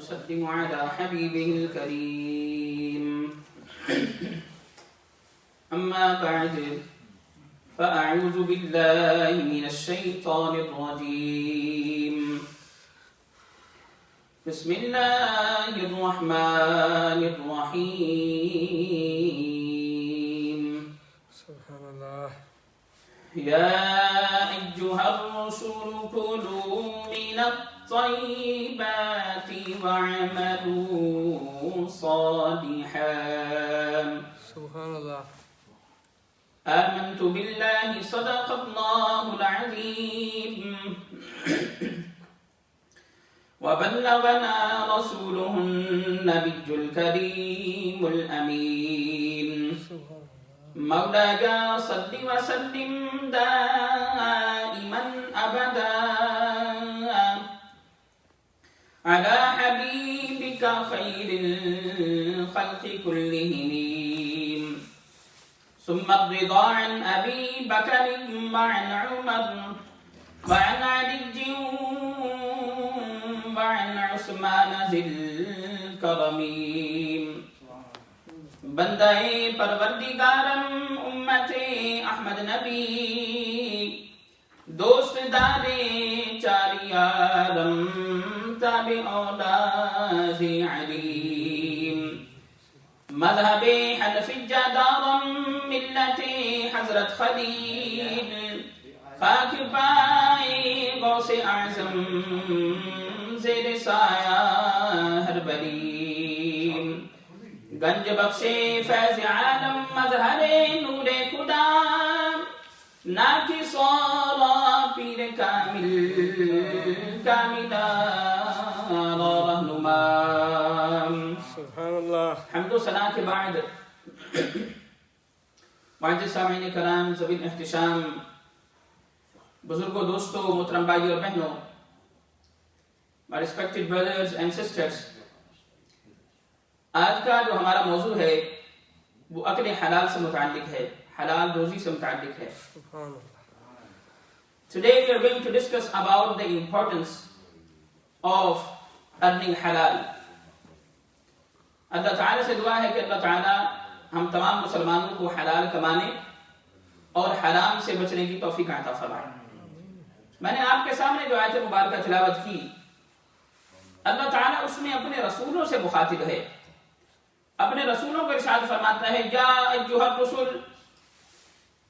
ونسلم على حبيبه الكريم. أما بعد فأعوذ بالله من الشيطان الرجيم. بسم الله الرحمن الرحيم. سبحان الله. يا أيها الرسل كلوا من الطيبات واعملوا صالحا. سبحان الله. آمنت بالله صدق الله العظيم وبلغنا رسوله النبي الكريم الأمين. مولاي صل وسلم دائما أبدا على حبيبك خير الخلق كلهم. ثم الرضا عن أبي بكر وعن عمر وعن علي وعن عثمان ذي الكرم. بندہ پروردگارم امت احمد نبی دوست دار چار یارم تابع اولاد علیم مذہب حنفی جادارم ملت حضرت خلیل خاک پائے غوث اعظم زیر سایہ ہر بریم. گنج بخشے فیض عالم مظہر نور خدا ناکی سورا پیر کامل کاملہ رہنما. سبحان اللہ. حمد و ثنا کے بعد معزز سامعین کرام ذوی الاحتشام بزرگوں دوستوں محترم بھائی اور بہنوں my respected brothers and sisters, آج کا جو ہمارا موضوع ہے وہ اکل حلال سے متعلق ہے، حلال روزی سے متعلق ہے. Today we are going to discuss about the importance of earning halal. اللہ تعالیٰ سے دعا ہے کہ اللہ تعالیٰ ہم تمام مسلمانوں کو حلال کمانے اور حرام سے بچنے کی توفیق عطا فرمائے. میں نے آپ کے سامنے جو آیت مبارکہ تلاوت کی، اللہ تعالیٰ اس میں اپنے رسولوں سے مخاطب ہے، اپنے رسولوں کو ارشاد فرماتا ہے یا ایھا الرسل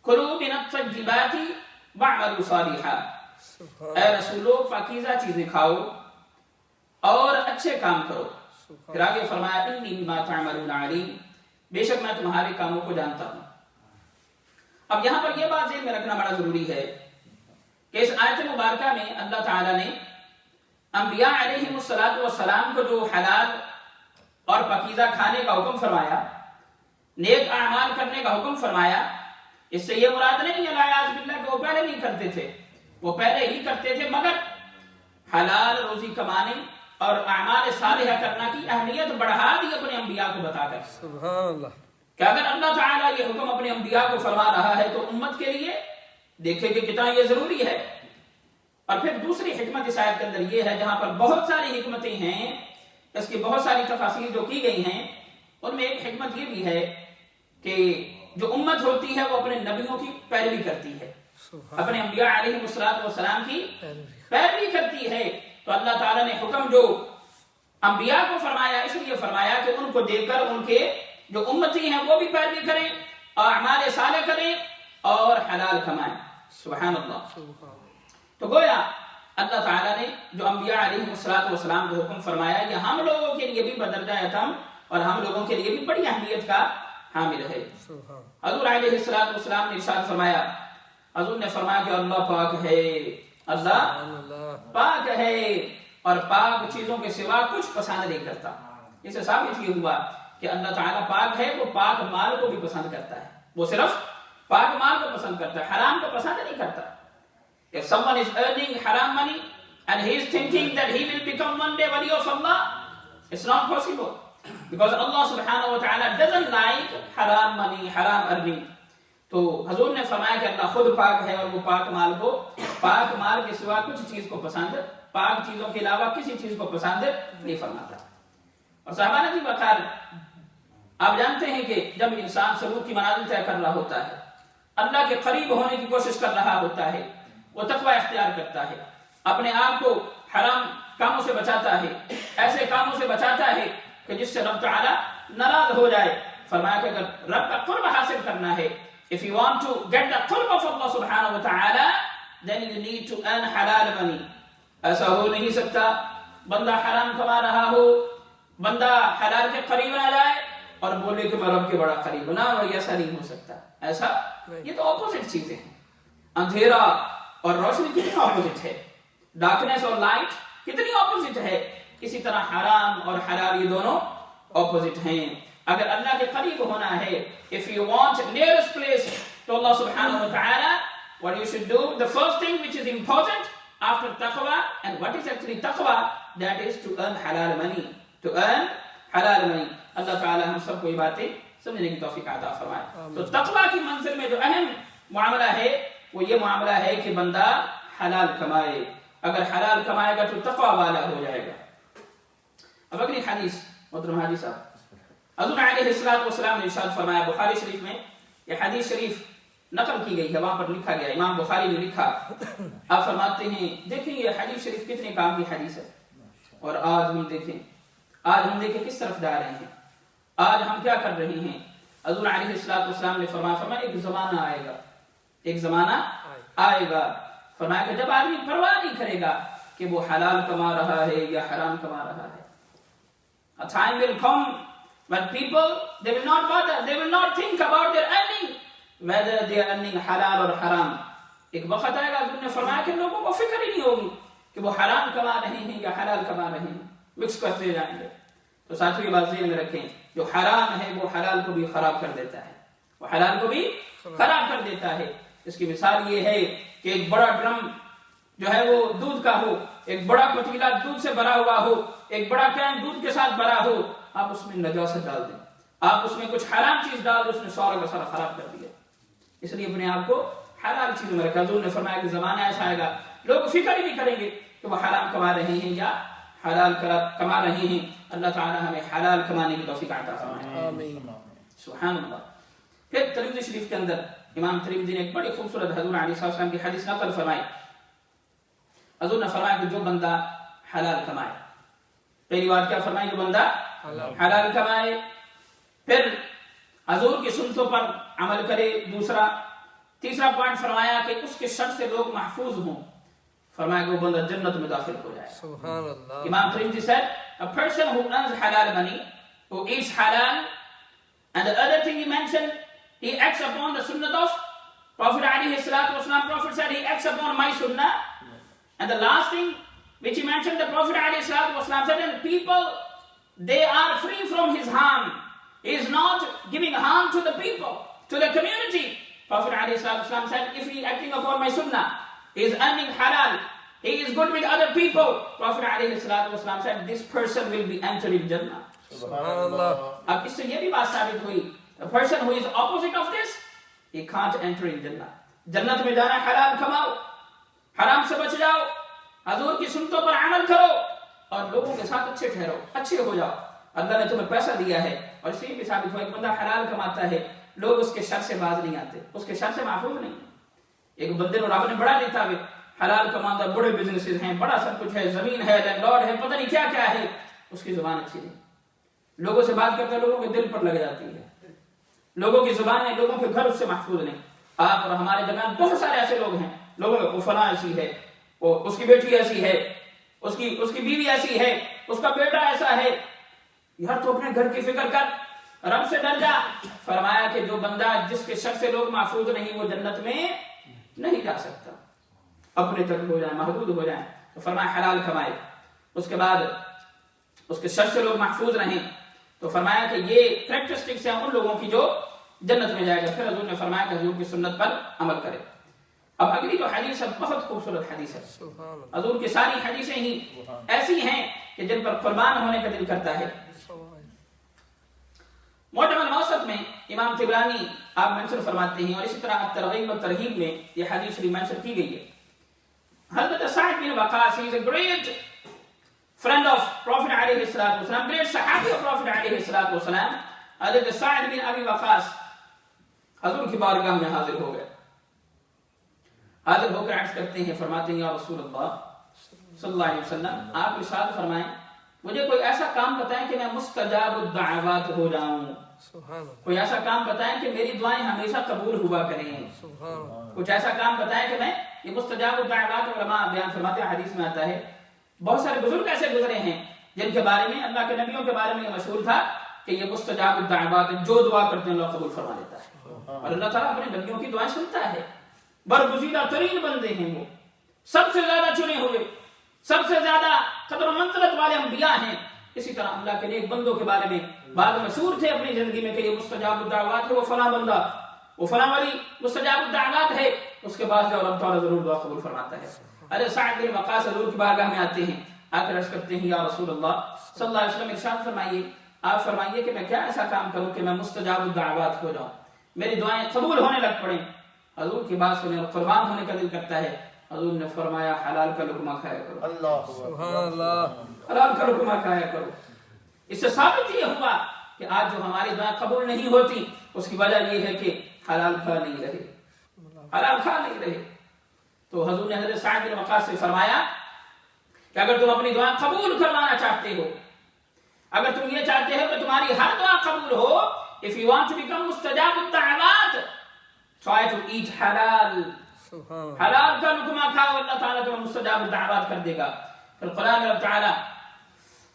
کلوا من الطیبات واعملوا صالحا. اے رسولو پاکیزہ چیزیں کھاؤ اور اچھے کام کرو. پھر آگے فرمایا انی بما تعملون علیم، بے شک میں تمہارے کاموں کو جانتا ہوں. اب یہاں پر یہ بات ذہن میں رکھنا بڑا ضروری ہے کہ اس آیت مبارکہ میں اللہ تعالیٰ نے انبیاء علیہم السلام کو جو حلال اور پاکیزہ کھانے کا حکم فرمایا، نیک اعمال کرنے کا حکم فرمایا، اس سے یہ مراد نہیں ہے لاعاذ باللہ کہ وہ پہلے نہیں کرتے تھے، وہ پہلے ہی کرتے تھے، مگر حلال روزی کمانے اور اعمال صالحہ کرنا کی اہمیت بڑھا دی اپنے انبیاء کو بتا کر. سبحان اللہ. کہ اگر اللہ تعالیٰ یہ حکم اپنے انبیاء کو فرما رہا ہے تو امت کے لیے دیکھیں کہ کتنا یہ ضروری ہے. اور پھر دوسری حکمت اس آیت کے اندر یہ ہے، جہاں پر بہت ساری حکمتیں ہیں، اس کی بہت ساری تفاصیل جو کی گئی ہیں، ان میں ایک حکمت یہ بھی ہے کہ جو امت ہوتی ہے وہ اپنے نبیوں کی پیروی کرتی ہے، اپنے انبیاء علیہ السلام کی پیروی کرتی ہے. تو اللہ تعالیٰ نے حکم جو انبیاء کو فرمایا اس لیے فرمایا کہ ان کو دیکھ کر ان کے جو امتی ہیں وہ بھی پیروی کریں، اعمال صالح کریں اور حلال کمائیں. سبحان اللہ. تو گویا اللہ تعالیٰ نے جو انبیاء علیہ السلام کو حکم فرمایا یہ ہم لوگوں کے لیے بھی بدرجہ اعظم اور ہم لوگوں کے لیے بھی بڑی اہمیت کا حامل ہے. حضور علیہ السلام نے ارشاد فرمایا، حضور نے فرمایا کہ اللہ پاک ہے، اللہ پاک ہے اور پاک چیزوں کے سوا کچھ پسند نہیں کرتا. اس سے ثابت یہ ہوا کہ اللہ تعالیٰ پاک ہے، وہ پاک مال کو بھی پسند کرتا ہے، وہ صرف پاک مال کو پسند کرتا ہے، حرام کو پسند نہیں کرتا. If someone is earning haram money and he is thinking that he will become one day wali of Allah, it's not possible. Because Allah subhanahu wa ta'ala doesn't like haram money, haram earning. تو حضور نے فرمایا کہ اللہ خود پاک ہے اور وہ پاک مال کے سوا کچھ چیز کو پسند پاک چیزوں کے علاوہ کسی چیز کو پسند نہیں فرماتا. اور صحابہ نے بخار آپ جانتے ہیں کہ جب انسان سلوک کی منازل طے کر رہا ہوتا ہے، اللہ کے قریب ہونے کی کوشش کر رہا ہوتا ہے، وہ تقوی اختیار کرتا ہے، اپنے آپ کو حرام کاموں سے بچاتا ہے، ایسے کاموں سے بچاتا ہے کہ جس سے رب تعالی ناراض ہو جائے. فرمایا کہ اگر رب کا قرب حاصل کرنا ہے، if you want to get the قرب of Allah subhanahu wa ta'ala, then you need to earn halal money. ایسا ہو نہیں سکتا بندہ حرام کما رہا ہو، بندہ حلال کے قریب نہ جائے اور بولے کہ میں رب کے بڑا قریب ہوں. نہ، ایسا نہیں ہو سکتا. ایسا یہ تو اپوزٹ چیزیں ہیں. اندھیرا اور روشنی کتنی اپوزٹ ہے، ڈارکنیس اور لائٹ کتنی اپوزٹ ہے. اسی طرح حرام اور حلال یہ دونوں اپوزٹ ہیں. اگر اللہ کے قریب ہونا ہے، if you want nearest place to Allah subhanahu wa ta'ala, what you should do, the first thing which is important after taqwa, and what is actually taqwa, that is to earn halal money, to earn halal money. اللہ تعالی ہم سب کو یہ باتیں سمجھنے کی توفیق عطا فرمائے. تو تقوی کی منزل میں جو اہم معاملہ ہے وہ یہ معاملہ ہے کہ بندہ حلال کمائے. اگر حلال کمائے گا تو تقوی والا ہو جائے گا. اب اگلی حدیث محترم حاجی صاحب، حضور علیہ السلام نے ارشاد فرمایا، بخاری شریف میں یہ حدیث شریف نقل کی گئی ہے، وہاں پر لکھا گیا، امام بخاری نے لکھا. آپ فرماتے ہیں دیکھیں یہ حدیث شریف کتنے کام کی حدیث ہے. اور آج ہم دیکھیں کس طرف جا رہے ہیں. آج ہم کیا کر رہے ہیں. حضور علیہ السلام نے فرمایا ایک زمانہ آئے گا فرمایا کہ جب آدمی پرواہ نہیں کرے گا کہ وہ حلال کما رہا ہے یا حرام کما رہا ہے. A time will come when people, they will not bother, they will not think about their earning, whether they are earning halal or haram. ایک وقت آئے گا حضور نے فرمایا کہ لوگوں کو فکر ہی نہیں ہوگی کہ وہ حرام کما رہے ہیں یا حلال کما رہے ہیں، مکس کرتے جائیں گے. تو ساتھیوں یہ بات ذہن میں رکھیں، جو حرام ہے وہ حلال کو بھی خراب کر دیتا ہے، وہ حلال کو بھی خراب کر دیتا ہے. اس کی مثال یہ ہے کہ ایک بڑا ڈرم جو ہے وہ دودھ کا ہو، ایک بڑا پتیلا دودھ سے بھرا ہوا ہو، ایک بڑا کین دودھ کے ساتھ بھرا ہو، آپ اس میں نجاست ڈال دیں، آپ اس میں کچھ حرام چیز ڈال دیں، اس نے سارا کا سارا خراب کر دیا. اس لیے اپنے آپ کو حلال چیز میں رکھا. حضور نے فرمایا کہ زمانہ ایسا آئے گا لوگ فکر ہی نہیں کریں گے کہ وہ حرام کما رہے ہیں یا حلال کما رہے ہیں. اللہ تعالی ہمیں حلال کمانے کی توفیق عطا فرمائے. آمین. سبحان اللہ. پھر ترمذی شریف کے اندر امام ترمذی نے ایک بڑی خوبصورت حضور علیہ السلام کی حدیث نقل فرمائی. حضور نے فرمایا کہ جو بندہ حلال کمائے، پہلی بات کیا فرمائی، جو بندہ حلال کمائے، پھر حضور کی سنتوں پر عمل کرے. تیسرا پوائنٹ فرمایا کہ اس کے شر سے لوگ محفوظ ہوں. فرمایا کہ وہ بندہ جنت میں داخل ہو جائے. سبحان اللہ. امام ترمذی said a person who earns halal money, who eats halal, and the other thing he mentioned, he acts upon the sunnah of Prophet alayhi salatu wasalam. Prophet said he acts upon my sunnah. And the last thing which he mentioned, the Prophet alayhi salatu wasalam said, and people, they are free from his harm. He is not giving harm to the people, to the community. Prophet alayhi salatu wasalam said, if he is acting upon my sunnah, he is earning halal, he is good with other people. Prophet alayhi salatu wasalam said, this person will be entering Jannah. Subhanallah. اب اس سے یہ بھی بات ثابت ہوئی, the person who is opposite of this, he can't enter in Jannah. جنت میں جانا حلال کماؤ, حرام سے بچ جاؤ, حضور کی سنتوں پر عمل کرو اور لوگوں کے ساتھ اچھے ٹھہرو, اچھے ہو جاؤ. اللہ نے تمہیں پیسہ دیا ہے, اور اس لیے بھی ثابت ہوا ایک بندہ حلال کماتا ہے, لوگ اس کے شر سے باز نہیں آتے, اس کے شر سے محفوظ نہیں. ایک بندے کو رب نے بڑا دیتا ہے, حلال کماتا, بڑے بزنسز ہیں, بڑا سب کچھ ہے, زمین ہے, لینڈ لارڈ ہے, پتہ نہیں کیا کیا ہے, اس کی زبان اچھی نہیں, لوگوں سے بات کرتا ہے لوگوں کے دل پر لگ جاتی ہے, لوگوں کی زبان ہے, لوگوں کے گھر اس سے محفوظ نہیں. آپ اور ہمارے درمیان بہت سارے ایسے لوگ ہیں, لوگوں میں وہ فلاں ایسی ہے, وہ اس کی بیٹی ایسی ہے, اس کی بیوی ایسی ہے, اس کا بیٹا ایسا ہے. یار تو اپنے گھر کی فکر کر, رب سے ڈر جا. فرمایا کہ جو بندہ جس کے شر سے لوگ محفوظ نہیں وہ جنت میں نہیں جا سکتا, اپنے تک ہو جائیں, محدود ہو جائیں. تو فرمایا حلال کمائے, اس کے بعد اس کے شر سے لوگ محفوظ رہیں. تو فرمایا کہ یہ کریکٹرسٹکس ہیں ان لوگوں کی جو جنت میں جائے گا. پھر حضور نے فرمایا کہ حضور کی سنت پر عمل کرے. اب اگلی جو حدیث ہے بہت خوبصورت حدیث ہے. حضور کی ساری حدیثیں ہی ایسی ہیں کہ جن پر قربان ہونے کا دل کرتا ہے. معجم الاوسط میں امام طبرانی آپ منشن فرماتے ہیں, اور اسی طرح ترغیب و ترہیب میں یہ حدیث بھی منشن کی گئی ہے. Hazrat Sa'd bin Waqas, he is a great friend of Prophet alayhi salatu wasalam, great sahabi of Prophet alayhi salatu wasalam. Hazrat Sa'd bin Abi Waqas حضور کی بارگاہ میں حاضر ہو گئے. حاضر ہو کر عرض کرتے ہیں، فرماتے ہیں یا رسول اللہ صلی اللہ علیہ وسلم، آپ ارشاد فرمائیں مجھے کوئی ایسا کام بتائیں کہ میں مستجاب الدعوات ہو جاؤں. کوئی ایسا کام بتائیں کہ میری دعائیں ہمیشہ قبول ہوا کریں. کچھ ایسا کام بتائیں کہ میں یہ مستجاب الدعوات. علماء بیان فرماتے ہیں، حدیث میں آتا ہے بہت سارے بزرگ ایسے گزرے ہیں جن کے بارے میں، اللہ کے نبیوں کے بارے میں یہ مشہور تھا کہ یہ مستجاب الدعوات، جو دعا کرتے ہیں اللہ قبول فرما لیتا ہے. اور اللہ تعالیٰ اپنے نبیوں کی دعائیں سنتا ہے. برگزیدہ ترین بندے ہیں وہ، سب سے زیادہ چنے ہوئے، سب سے زیادہ قدر و منزلت والے انبیاء ہیں. اسی طرح اللہ کے نیک بندوں کے بارے میں بعد مشہور تھے اپنی زندگی میں کہ یہ مستجاب الدعوات ہے، وہ فلاں بندہ، وہ فلاں والی مستجاب الدعوات ہے، اس کے بعد جو اللہ تعالیٰ ضرور دعا قبول فرماتا ہے. ارے سعد بن وقاص حضور کی بارگاہ میں آتے ہیں، آ کر عرض کرتے ہیں یا رسول اللہ صلی اللہ علیہ وسلم ارشاد فرمائیے، آپ فرمائیے کہ میں کیا ایسا کام کروں کہ میں مستجاب الدعوات ہو جاؤں، میری دعائیں قبول ہونے لگ پڑیں. حضور کی بات سنے اور قربان ہونے کا دل کرتا ہے. حضور نے فرمایا حلال کا لقمہ کھایا کرو. اللہ سبحان اللہ، حلال کا لقمہ کھایا کرو. اس سے ثابت یہ ہوا کہ آج جو ہماری دعائیں قبول نہیں ہوتی اس کی وجہ یہ ہے کہ حلال کھا نہیں رہے، حلال کھا نہیں رہے. تو حضور نے حضرت سعد بن وقاص سے فرمایا کہ اگر تم اپنی دعائیں قبول کروانا چاہتے ہو، اگر تم یہ چاہتے ہو کہ تمہاری ہر دعا قبول ہو، if you want to become mustajab الدعوات, try to eat halal. حلال کا لقمہ کھاؤ، اللہ تعالیٰ تمہیں مستجاب الدعوات کر دے گا. پھر قرآن میں تعالیٰ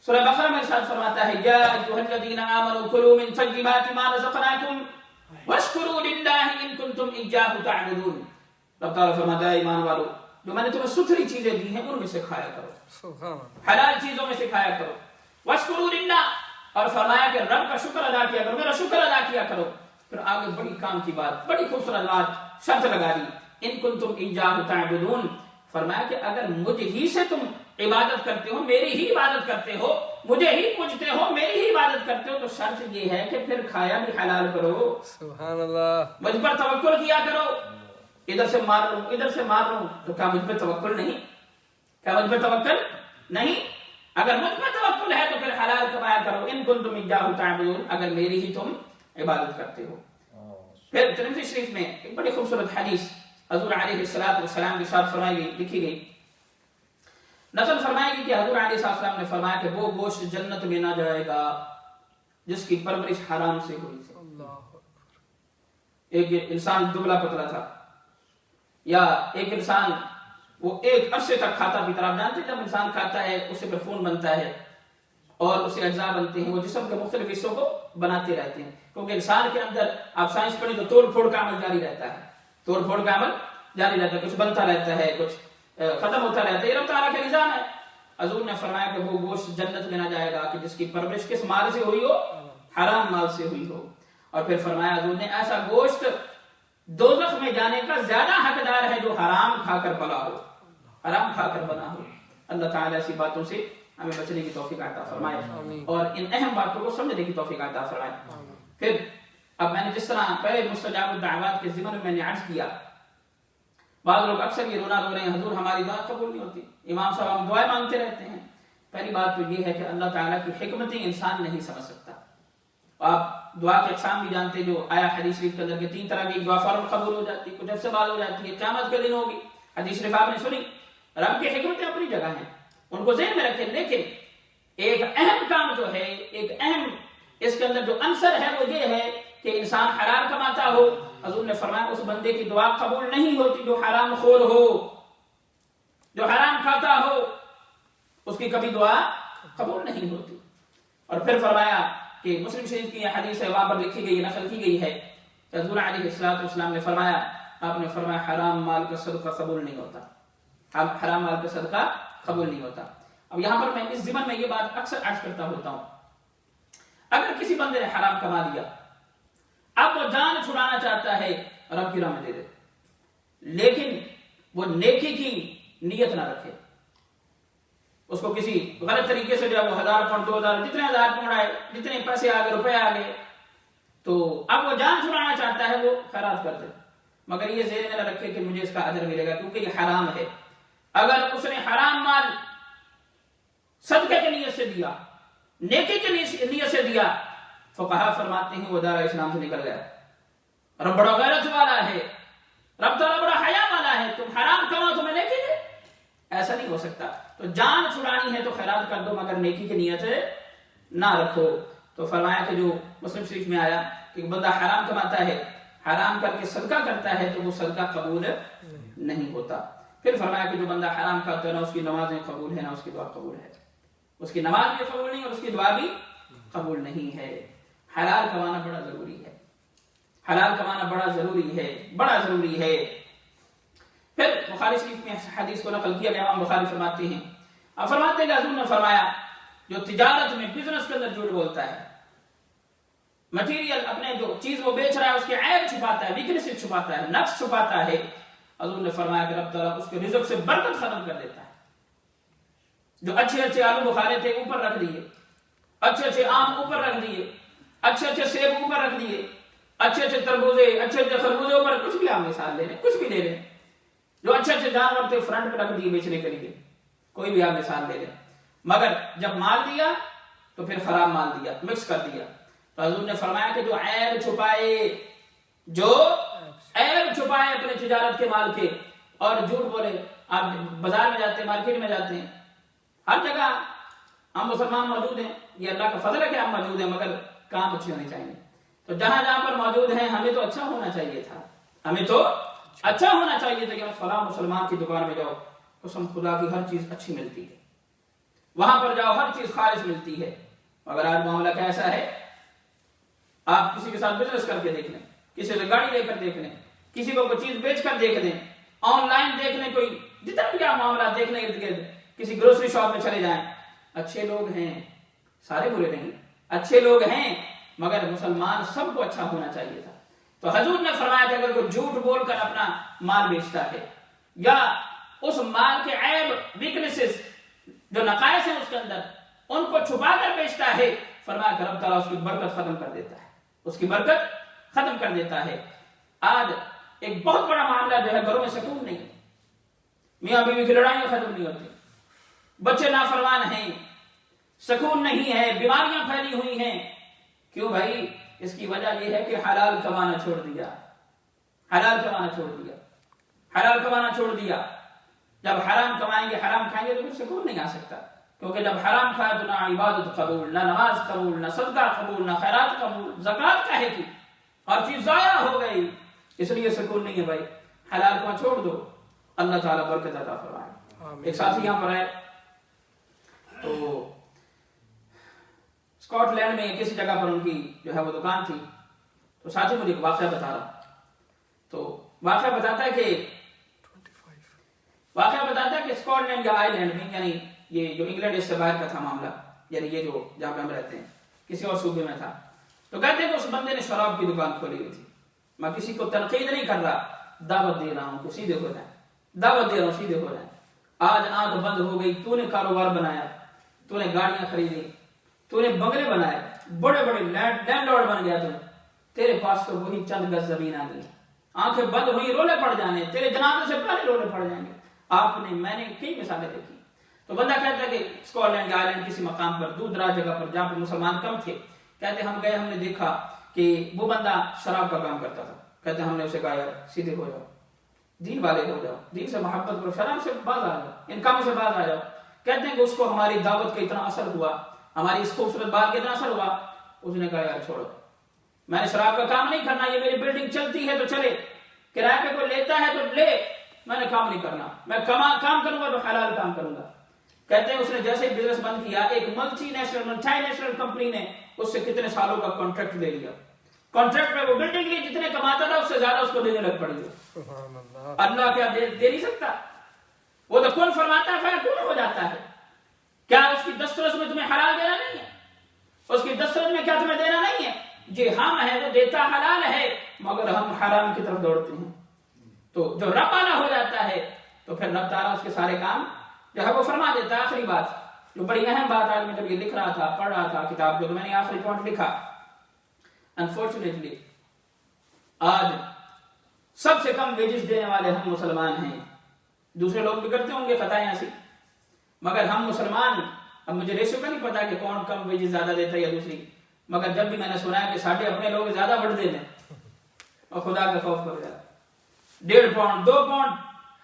سورہ بقرہ میں ارشاد فرماتا ہے یا ایھا الذین آمنوا کلوا من طیبات ما رزقناکم واشکروا للہ ان کنتم ایاہ تعبدون. اللہ تعالیٰ فرماتا ہے ایمان والو، جو میں نے تمہیں ستھری چیزیں دی ہیں ان میں سے کھایا کرو، حلال چیزوں میں سے کھایا کرو. واشکروا للہ، اور فرمایا کہ رب کا شکر ادا کیا کرو، میرا شکر ادا کیا کرو. پھر آگے بڑی کام کی بات، بڑی خوبصورت بات شرط لگا دی، ان کنتم ایاہ تعبدون. فرمایا کہ اگر مجھ ہی سے تم عبادت کرتے ہو، میری ہی عبادت کرتے ہو، مجھے ہی پوجتے ہو، میری ہی عبادت کرتے ہو، تو شرط یہ ہے کہ پھر کھایا بھی حلال کرو. سبحان اللہ. مجھ پر توکل کیا کرو. ادھر سے مار لوں ادھر سے مار لوں تو کیا مجھ پہ توکل نہیں؟ کیا مجھ پہ توکل نہیں؟ اگر مجھ پہ توکل ہے تو پھر حلال کمایا کرو. ان کنتم ایاہ تعبدون، اگر میری ہی تم عبادت کرتے ہو. پھر ترمذی شریف میں ایک بڑی خوبصورت حدیث حضور علیہ الصلوۃ والسلام کی ارشاد فرمائی گئی، لکھی گئی، نقل فرمائی گئی کہ حضور علیہ السلام نے فرمایا کہ وہ گوشت جنت میں نہ جائے گا جس کی پرورش حرام سے ہوئی تھی. ایک انسان دبلا پتلا تھا، یا ایک انسان وہ ایک عرصے تک کھاتا پیتا. آپ جانتے ہیں جب انسان کھاتا ہے اس سے پھر خون بنتا ہے اور اسے اجزاء بنتے ہیں، وہ جسم کے مختلف حصوں کو بناتے رہتے ہیں. کیونکہ انسان کے اندر آپ سائنس پڑھیں تو توڑ پھوڑ کا عمل جاری رہتا ہے، توڑ پھوڑ کا عمل جاری رہتا ہے، کچھ بنتا رہتا ہے، کچھ ختم ہوتا رہتا ہے. یہ رب تعالیٰ کا نظام ہے. حضور نے فرمایا کہ وہ گوشت جنت میں نہ جائے گا کہ جس کی پرورش کس مال سے ہوئی ہو؟ حرام مال سے ہوئی ہو. اور پھر فرمایا حضور نے ایسا گوشت دوزخ میں جانے کا زیادہ حقدار ہے جو حرام کھا کر پلا ہو، حرام کھا کر بنا ہو. اللہ تعالیٰ ایسی باتوں سے ہمیں بچنے کی توفیق عطا فرمائے اور ان اہم باتوں کو سمجھنے کی توفیق عطا فرمائے. پھر اب میں نے جس طرح پہلے مستجاب الدعوات کے ضمن میں نے عرض کیا، بعض لوگ اکثر یہ رونا رو رہے ہیں حضور ہماری دعا قبول نہیں ہوتی، امام صاحب ہم دعائیں مانگتے رہتے ہیں. پہلی بات تو یہ ہے کہ اللہ تعالیٰ کی حکمتیں انسان نہیں سمجھ سکتا. آپ دعا کے اقسام بھی جانتے جو آیا حدیث شریف کے اندر کہ 3 طرح کی دعا فوراً قبول ہو جاتی ہے، کچھ عرصے بعد ہو جاتی ہے، قیامت کے دن ہوگی. حدیث شریف آپ نے سنی. رب کی حکمتیں اپنی جگہ ہیں، ان کو ذہن میں رکھیں. لیکن ایک اہم کام جو ہے، ایک اہم اس کے اندر جو عنصر ہے وہ یہ ہے کہ انسان حلال کماتا ہو. حضور نے فرمایا اس بندے کی دعا قبول نہیں ہوتی جو حرام خور ہو، جو حرام کھاتا ہو، اس کی کبھی دعا قبول نہیں ہوتی. اور پھر فرمایا کہ مسلم شریف کی یہ حدیث ہے، وہاں پر لکھی گئی، نقل کی گئی ہے کہ حضور علیہ السلام نے فرمایا، آپ نے فرمایا حرام مال کا صدقہ قبول نہیں ہوتا، حرام مال کا صدقہ قبول نہیں ہوتا. اب یہاں پر میں اس ضمن میں یہ بات اکثر عرض کرتا ہوتا ہوں، اگر کسی بندے نے حرام کما لیا، اب وہ جان چھڑانا چاہتا ہے رب کی راہ میں دے دے، لیکن وہ نیکی کی نیت نہ رکھے، اس کو کسی غلط طریقے سے جو ہے وہ 1000 پاؤنڈ 2000 جتنے 1000 پاؤنڈ آئے، جتنے پیسے آ گئے، روپے آ گئے، تو اب وہ جان چھڑانا چاہتا ہے، وہ خیرات کر دے، مگر یہ ذہن میں نہ رکھے کہ مجھے اس کا اجر ملے گا، کیونکہ یہ حرام ہے. اگر اس نے حرام مال صدقے کی نیت سے دیا، نیکی کی نیت سے دیا، فقہا فرماتے ہیں وہ دائرہ اسلام سے نکل گیا۔ رب بڑا غیرت والا ہے، رب تعالیٰ بڑا حیا والا ہے، تم حرام کماؤ تمہیں نیکی دے، ایسا نہیں ہو سکتا۔ تو جان چھڑانی ہے تو خیرات کر دو، مگر نیکی کی نیت نہ رکھو۔ تو فرمایا کہ جو مسلم شریف میں آیا کہ بندہ حرام کماتا ہے، حرام کر کے صدقہ کرتا ہے تو وہ صدقہ قبول نہیں ہوتا۔ پھر فرمایا کہ جو بندہ حرام کھاتا ہے نہ اس کی نمازیں قبول ہے نہ اس کی دعا قبول ہے، اس کی نماز بھی قبول نہیں اور اس کی دعا بھی قبول نہیں ہے۔ حلال کمانا بڑا ضروری ہے، حلال کمانا بڑا ضروری ہے، بڑا ضروری ہے۔ پھر بخاری شریف میں حدیث کو نقل کیا گیا، امام بخاری فرماتے ہیں، اب فرماتے ہیں کہ حضور نے فرمایا جو تجارت میں بزنس کے اندر جھوٹ بولتا ہے، مٹیریل اپنے جو چیز وہ بیچ رہا ہے اس کے عیب چھپاتا ہے، ویکنس چھپاتا ہے، نقص چھپاتا ہے، حضور نے فرمایا کہ رب تعالیٰ اس کے رزق سے برکت ختم کر دیتا ہے۔ جو اچھے اچھے آلو بخارے تھے اوپر رکھ دیے، اچھے اچھے آم اوپر رکھ دیے، اچھے اچھے سیب اوپر رکھ دیے، اچھے اچھے تربوزے، اچھے اچھے خربوزے اوپر، کچھ بھی آپ مثال لے لیں، کچھ بھی لے لیں، جو اچھے اچھے جانور تھے فرنٹ پہ رکھ دیے بیچنے کے لیے، کوئی بھی آپ مثال لے لیں، مگر جب مال دیا تو پھر خراب مال دیا، مکس کر دیا۔ تو حضور نے فرمایا کہ جو عیب چھپائے، جو عیب چھپائے اپنے تجارت کے مال کے اور جھوٹ بولے، آپ بازار میں جاتے ہیں، مارکیٹ میں جاتے ہیں، ہر جگہ ہم مسلمان موجود ہیں، یہ اللہ کا فضل ہے کہ ہم موجود ہیں، مگر کام اچھے ہونے چاہیے۔ تو جہاں جہاں پر موجود ہیں ہمیں تو اچھا ہونا چاہیے تھا، ہمیں تو اچھا ہونا چاہیے تھا کہ فلاں مسلمان کی دکان میں جاؤ، قسم خدا کی ہر چیز اچھی ملتی ہے، وہاں پر جاؤ ہر چیز خالص ملتی ہے۔ مگر آج معاملہ کیسا ہے؟ آپ کسی کے ساتھ بزنس کر کے دیکھ لیں، کسی سے گاڑی لے کر دیکھ لیں، کسی کو کوئی چیز بیچ کر دیکھ لیں، آن لائن دیکھ لیں، کوئی جتنا بھی آپ معاملہ دیکھ لیں، ارد گرد کسی گروسری شاپ میں چلے جائیں، اچھے لوگ ہیں، سارے برے نہیں، اچھے لوگ ہیں، مگر مسلمان سب کو اچھا ہونا چاہیے تھا۔ تو حضور نے فرمایا کہ اگر کوئی جھوٹ بول کر اپنا مال بیچتا ہے یا اس مال کے عیب، ویکنسز، جو نقائص ہیں اس کے اندر، ان کو چھپا کر بیچتا ہے، فرمایا کہ رب تعالیٰ اس کی برکت ختم کر دیتا ہے، اس کی برکت ختم کر دیتا ہے۔ آج ایک بہت بڑا معاملہ جو ہے، گھروں میں سکون نہیں ہے، میاں بیوی کی لڑائیاں ختم نہیں ہوتی، بچے نافرمان ہیں، سکون نہیں ہے، بیماریاں پھیلی ہوئی ہیں۔ کیوں بھائی؟ اس کی وجہ یہ ہے کہ حلال کمانا چھوڑ دیا، حلال کمانا چھوڑ دیا، حلال کمانا چھوڑ دیا۔ جب حرام کمائیں گے، حرام کھائیں گے تو پھر سکون نہیں آ سکتا، کیونکہ جب حرام کھائے تو نہ عبادت قبول، نہ نماز قبول، نہ صدقہ قبول، نہ خیرات قبول، زکوٰۃ کہے کی، ہر چیز ضائع ہو گئی، اس لیے سکون نہیں ہے بھائی۔ حلال کما چھوڑ دو، اللہ تعالیٰ برکت عطا فرمائے۔ ایک ساتھی یہاں پر ہے تو اسکاٹ لینڈ میں کسی جگہ پر ان کی جو ہے وہ دکان تھی، تو ساتھی مجھے ایک واقعہ بتا رہا، تو واقعہ بتاتا ہے کہ اسکاٹ لینڈ یا آئی لینڈ میں، یعنی یہ جو انگلینڈ اس سے باہر کا تھا معاملہ، یعنی یہ جو جہاں پہ ہم رہتے ہیں کسی اور صوبے میں تھا، تو کہتے ہیں کہ اس بندے نے شراب کی دکان کھولی ہوئی تھی۔ میں کسی کو تنقید نہیں کر رہا، دعوت دے رہا ہوں کہ سیدھے ہو جائیں، دعوت دے رہا ہوں سیدھے ہو جائیں۔ آج آنکھ بند ہو گئی، تو نے کاروبار بنایا، تو نے گاڑیاں خریدی، تو نے بنگلے بنائے، بڑے بڑے لینڈ لارڈ بن گیا، تیرے پاس تو وہی چند گز زمین آ گئی، آنکھیں بند ہوئی، رولے پڑ جانے، تیرے جنازے سے پہلے رولے پڑ جائیں گے۔ میں نے کئی مثالیں دیکھی۔ تو بندہ کہتا ہے کہ اسکاٹ لینڈ یا آئرلینڈ کسی مقام پر، دور دراز جگہ پر جہاں پہ مسلمان کم تھے، کہتے ہم گئے، ہم نے دیکھا کہ وہ بندہ شراب کا کام کرتا تھا۔ کہتے ہم نے اسے کہا یار سیدھے ہو جاؤ، دین والے ہو جاؤ، دین سے محبت کرو، شراب سے باز آ جاؤ، ان کاموں سے باز آ جاؤ۔ کہتے ہیں کہ اس کو ہماری دعوت کا اتنا اثر ہوا، ہماری اس خوبصورت بات کا اتنا اثر ہوا، اس نے کہا یار چھوڑو، میں نے شراب کا کام نہیں کرنا، یہ میری بلڈنگ چلتی ہے تو چلے، کرایہ پہ کوئی لیتا ہے تو لے، میں نے کام نہیں کرنا، میں کام کروں گا تو حلال کام کروں گا۔ کہتے ہیں اس نے جیسے ہی بزنس بند کیا، ایک ملٹی نیشنل کمپنی نے اس سے کتنے سالوں کا کانٹریکٹ لے لیا، کانٹریکٹ میں وہ بلڈنگ کے لیے جتنے کماتا تھا اس سے زیادہ اس کو دینے لگ پڑی۔ اللہ کیا دے نہیں سکتا؟ وہ تو کون فرماتا ہے فیکون ہو جاتا ہے۔ کیا اس کی دسترس میں تمہیں حلال دینا نہیں ہے؟ اس کی دسترس میں کیا تمہیں دینا نہیں ہے؟ جی ہم ہے وہ دیتا حلال ہے، مگر ہم حرام کی طرف دوڑتے ہیں۔ تو جو رب والا ہو جاتا ہے تو پھر رب تعالیٰ اس کے سارے کام جو ہے وہ فرما دیتا ہے۔ آخری بات جو بڑی اہم بات، آج میں جب یہ لکھ رہا تھا، پڑھ رہا تھا کتاب کو، تو میں نے آخری پوائنٹ لکھا، انفارچونیٹلی آج سب سے کم ویجز دینے والے ہم مسلمان ہیں، دوسرے لوگ بھی کرتے ہوں گے خطائیں ایسی، مگر ہم مسلمان، اب مجھے ریشو کا نہیں پتا کہ کون کم ویجز زیادہ دیتا ہے یا دوسری، مگر جب بھی میں نے سنا ہے کہ ساڑھے اپنے لوگ زیادہ بڑھ دیتے ہیں اور خدا کا خوف کر جاتا، 1.5 پاؤنڈ 2 پاؤنڈ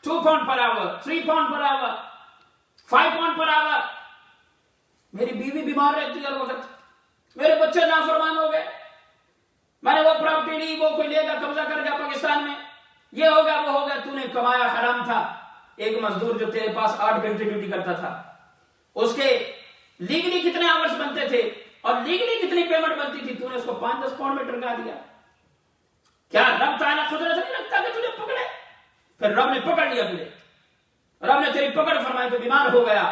2 پاؤنڈ پر آور 3 پاؤنڈ پر آور 5 پاؤنڈ پر آور. میری بیوی بیمار رہتی ہے ہر وقت، میرے بچے نافرمان ہو گئے، میں نے وہ پراپرٹی لی، وہ کوئی لے گا قبضہ کر گیا پاکستان میں، یہ ہو گیا وہ ہو گیا. تو نے کمایا حرام تھا. ایک مزدور جو تیرے پاس 8 گھنٹے ڈیوٹی کرتا تھا، اس کے لیگلی کتنے آورز بنتے تھے اور لیگلی کتنی پیمنٹ بنتی تھی، تو نے اس کو 5-10 پاؤنڈ میں ٹرکا دیا. کیا رب تعالیٰ قدرت نہیں رکھتا کہ تجھے پکڑے؟ پھر رب نے پکڑ لیا تجھے، رب نے تیری پکڑ فرمائی تو بیمار ہو گیا،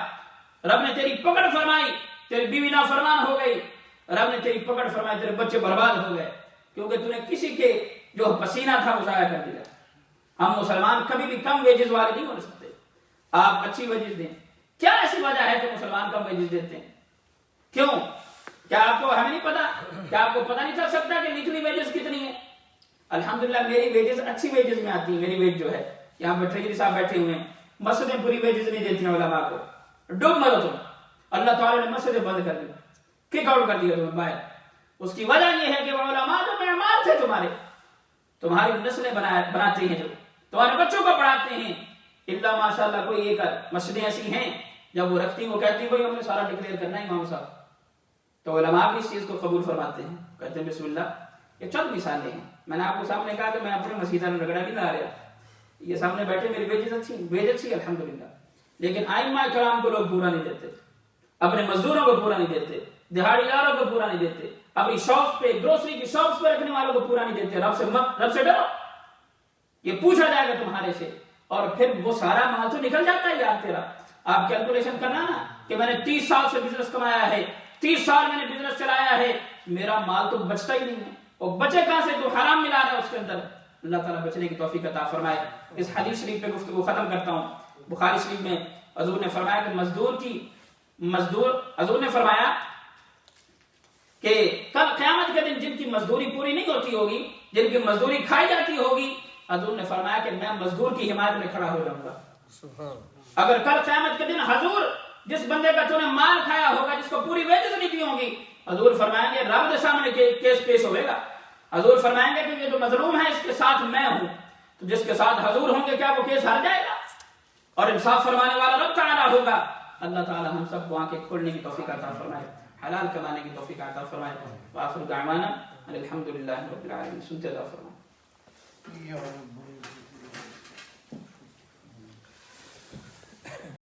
رب نے تیری پکڑ فرمائی تیری بیوی نافرمان ہو گئی، رب نے تیری پکڑ فرمائی تیرے بچے برباد ہو گئے، کیونکہ تو نے کسی کے جو پسینہ تھا وہ ضائع کر دیا. ہم مسلمان کبھی بھی کم ویجز والے نہیں ہو سکتے، آپ اچھی ویجز دیں. کیا ایسی وجہ ہے کہ مسلمان کم ویجز دیتے ہیں؟ کیوں؟ کیا آپ کو ہمیں نہیں پتا؟ کیا آپ کو پتا نہیں چل سکتا کہ نچلی ویجز کتنی ہے؟ الحمدللہ میری ویجز اچھی ویجز میں آتی ہے. میری ویج جو ہے، یہاں پہ ٹریجری صاحب بیٹھے ہوئے ہیں، مسجدیں پوری ویجز نہیں دیتی ہیں علماء کو. ڈوب مرو تم، اللہ تعالیٰ نے مسجدیں بند کر دی، کک آؤٹ کر دیا تمہیں باہر. اس کی وجہ یہ ہے کہ وہ علماء جو معمار تھے تمہاری نسلیں بناتے ہیں، جو تمہارے بچوں کو پڑھاتے ہیں. اللہ ماشاءاللہ کوئی ایک مسجدیں ایسی ہیں جب وہ رکھتی ہیں وہ کہتی ہیں بھائی ہم نے سارا ڈکلیئر کرنا ہے امام صاحب، تو علماء بھی اس چیز کو قبول فرماتے ہیں، کہتے ہیں بسم اللہ. یہ چند مثالیں ہیں. میں نے آپ کو سامنے کہا کہ میں اپنے مسجدہ میں رگڑا نہیں لا رہا، یہ سامنے بیٹھے میری ویج اچھی الحمدللہ، لیکن ائمہ کرام کو لوگ پورا نہیں دیتے، اپنے مزدوروں کو پورا نہیں دیتے، دہاڑیداروں کو پورا نہیں دیتے، اپنی شاپس پہ گروسری کی شاپس پہ رکھنے والوں کو پورا نہیں دیتے. رب سے ڈرو، یہ پوچھا جائے گا تمہارے سے، اور پھر وہ سارا مال تو نکل جاتا ہے یار تیرا. آپ کیلکولیشن کرنا نا کہ میں نے 30 سال سے بزنس کمایا ہے، 30 سال میں نے بزنس چلایا ہے، میرا مال تو بچتا ہی نہیں ہے، اور بچے کہاں سے؟ تو حرام ملا رہا ہے اس کے اندر. اللہ تعالیٰ بچنے کی توفیق عطا فرمائے. اس حدیث شریف پہ گفتگو ختم کرتا ہوں. بخاری شریف میں حضور نے فرمایا کہ حضور نے فرمایا کہ کل قیامت کے دن جن کی مزدوری پوری نہیں ہوتی ہوگی، جن کی مزدوری کھائی جاتی ہوگی، حضور نے فرمایا کہ میں مزدور کی حمایت میں کھڑا ہو جاؤں گا. اگر کل قیامت کے دن حضور جس بندے کا تو نے مال کھایا ہوگا، جس کو پوری ویجز نہیں دی ہوں گی، حضور فرمائیں گے رب کے سامنے کیس پیش ہوئے گا. حضور فرمائیں گے کہ یہ جو مظلوم ہے اس کے ساتھ میں ہوں، تو جس کے ساتھ حضور ہوں گے کیا وہ کیس ہار جائے گا؟ اور انصاف فرمانے والا رب تعالیٰ ہوگا. اللہ تعالیٰ ہم سب کو آنکھیں کھولنے کی توفیق عطا فرمائے، حلال کمانے کی توفیق عطا فرمائے. وآخر دعوانا الحمدللہ رب العالمین. سنتے جاؤ فرمائے.